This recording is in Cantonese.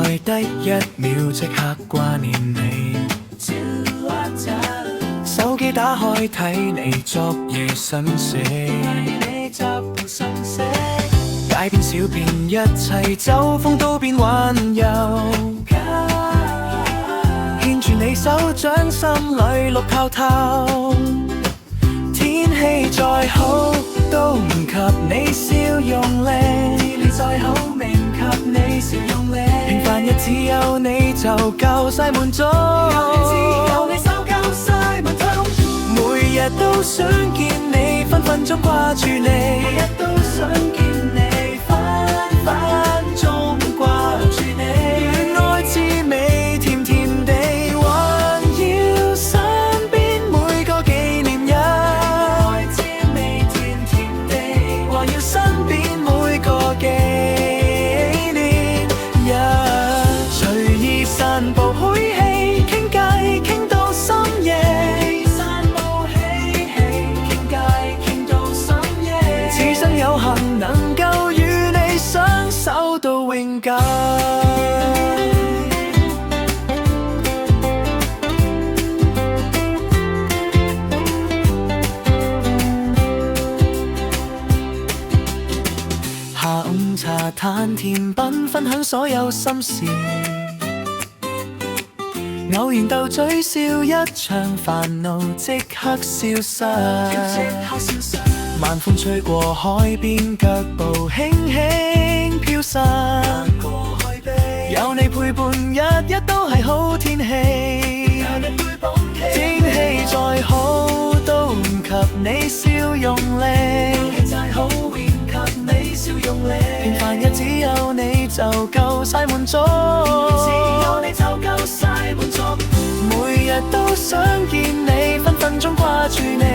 愛得一秒即刻掛念你，手機打開睇你昨夜信息，街邊小便一切走風都變溫柔，牽住你手掌心裏綠透透，天氣再好都唔及你笑容靚，智利再好命及你笑容靚，平凡日子有你就夠晒滿足，有你手夠晒滿足，每日都想見你，分分鐘掛住你，每日都想見你，分分鐘掛住你，戀愛滋味甜甜地環繞身邊每個紀念日，戀愛滋味甜甜地環繞身邊每個紀念日，隨意散步噓氣傾偈傾到深夜，此生有幸能夠與你相守到永久。下午茶談甜品，分享所有心事，偶然鬥嘴笑一場，煩惱即刻消失。晚風吹過海邊，腳步輕輕飄散，有你陪伴，日日都係好天氣。天氣再好都唔及你笑容靚，平凡日子有你就夠晒滿足，每日都想見你，分分鐘掛住你。